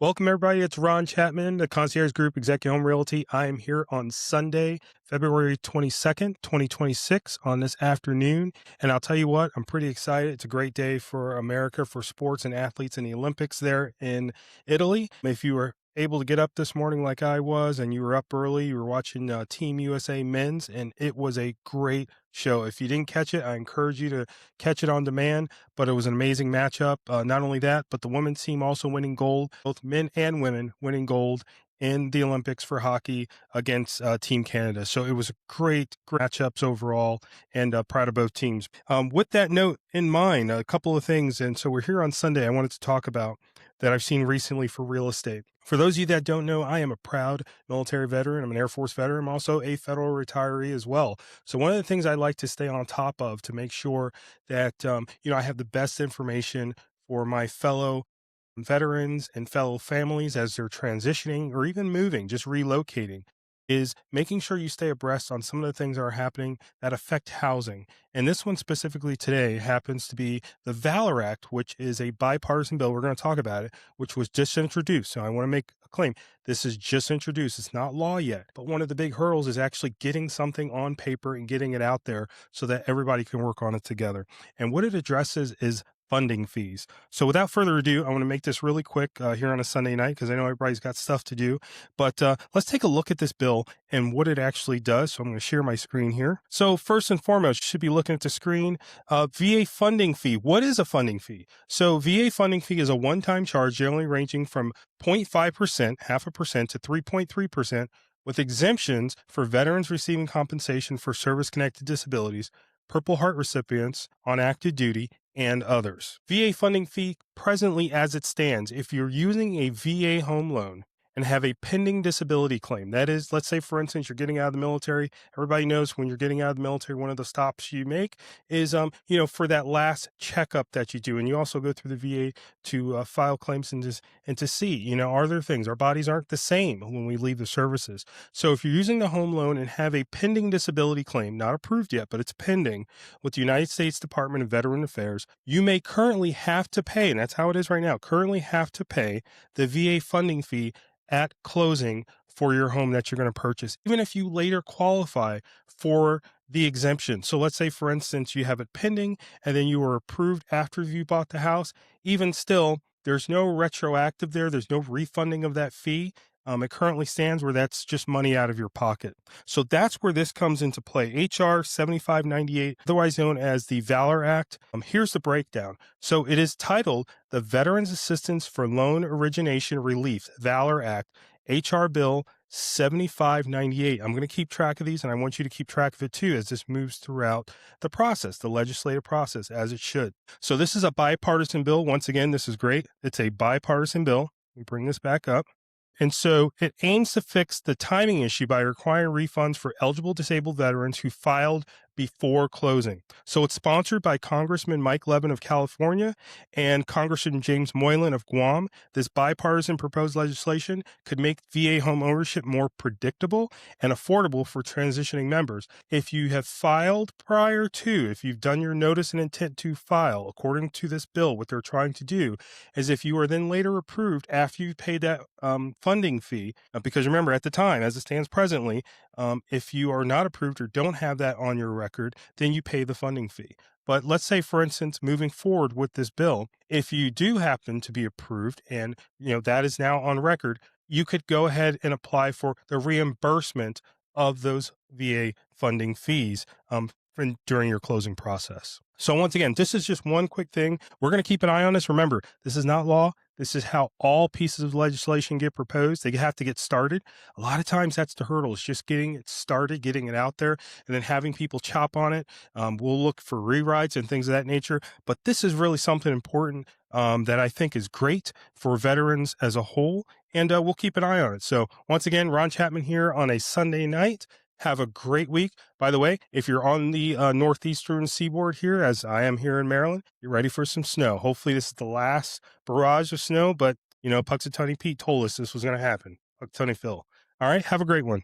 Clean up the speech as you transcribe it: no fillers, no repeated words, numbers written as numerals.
Welcome, everybody. It's Ron Chapman, the Concierge Group Executive Home Realty. I am here on Sunday, February 22nd, 2026, on this afternoon. And I'll tell you what, I'm pretty excited. It's a great day for America, for sports and athletes in the Olympics there in Italy. If you were able to get up this morning like I was and you were up early, you were watching Team USA men's, and it was a great show. If you didn't catch it, I encourage you to catch it on demand. But it was an amazing matchup. Not only that, but the women's team also winning gold, both men and women winning gold in the Olympics for hockey against Team Canada. So it was a great matchups overall, and proud of both teams. With that note in mind, a couple of things. And so we're here on Sunday. I wanted to talk about that I've seen recently for real estate. For those of you that don't know, I am a proud military veteran. I'm an Air Force veteran. I'm also a federal retiree as well. So one of the things I like to stay on top of to make sure that I have the best information for my fellow veterans and fellow families as they're transitioning or even moving, just relocating, is making sure you stay abreast on some of the things that are happening that affect housing. And this one specifically today happens to be the Valor Act, which is a bipartisan bill. We're going to talk about it, which was just introduced. So I want to make a claim. This is just introduced. It's not law yet. But one of the big hurdles is actually getting something on paper and getting it out there so that everybody can work on it together. And what it addresses is funding fees. So without further ado, I want to make this really quick here on a Sunday night because I know everybody's got stuff to do. But let's take a look at this bill and what it actually does. So I'm going to share my screen here. So first and foremost, you should be looking at the screen. VA funding fee. What is a funding fee? So VA funding fee is a one-time charge generally ranging from 0.5%, half a percent, to 3.3%, with exemptions for veterans receiving compensation for service-connected disabilities, Purple Heart recipients on active duty, and others. VA funding fee presently as it stands, if you're using a VA home loan and have a pending disability claim, that is, let's say, for instance, you're getting out of the military. Everybody knows when you're getting out of the military, one of the stops you make is, for that last checkup that you do. And you also go through the VA to file claims and to see, are there things? Our bodies aren't the same when we leave the services. So if you're using the home loan and have a pending disability claim, not approved yet, but it's pending with the United States Department of Veteran Affairs, you may currently have to pay, and that's how it is right now, currently have to pay the VA funding fee at closing for your home that you're going to purchase, even if you later qualify for the exemption. So let's say, for instance, you have it pending and then you were approved after you bought the house. Even still, there's no retroactive there. There's no refunding of that fee. It currently stands where that's just money out of your pocket. So that's where this comes into play. HR 7598, otherwise known as the Valor Act. Here's the breakdown. So it is titled the Veterans Assistance for Loan Origination Relief, Valor Act, HR Bill 7598. I'm going to keep track of these, and I want you to keep track of it too as this moves throughout the process, the legislative process, as it should. So this is a bipartisan bill. Once again, this is great. It's a bipartisan bill. Let me bring this back up. And so it aims to fix the timing issue by requiring refunds for eligible disabled veterans who filed before closing. So it's sponsored by Congressman Mike Levin of California and Congressman James Moylan of Guam. This bipartisan proposed legislation could make VA home ownership more predictable and affordable for transitioning members. If you have filed prior to, if you've done your notice and intent to file, according to this bill, what they're trying to do is if you are then later approved after you've paid that funding fee, because remember at the time, as it stands presently, if you are not approved or don't have that on your record, then you pay the funding fee. But let's say, for instance, moving forward with this bill, if you do happen to be approved and that is now on record, you could go ahead and apply for the reimbursement of those VA funding fees during your closing process. So once again, this is just one quick thing. We're going to keep an eye on this. Remember, this is not law. This is how all pieces of legislation get proposed. They have to get started. A lot of times that's the hurdle. It's just getting it started, getting it out there, and then having people chop on it. We'll look for rewrites and things of that nature. But this is really something important that I think is great for veterans as a whole, and we'll keep an eye on it. So once again, Ron Chapman here on a Sunday night. Have a great week. By the way, if you're on the northeastern seaboard here, as I am here in Maryland, you're ready for some snow. Hopefully this is the last barrage of snow, but Puxatawny Pete told us this was going to happen. Puxatawny Phil. All right, have a great one.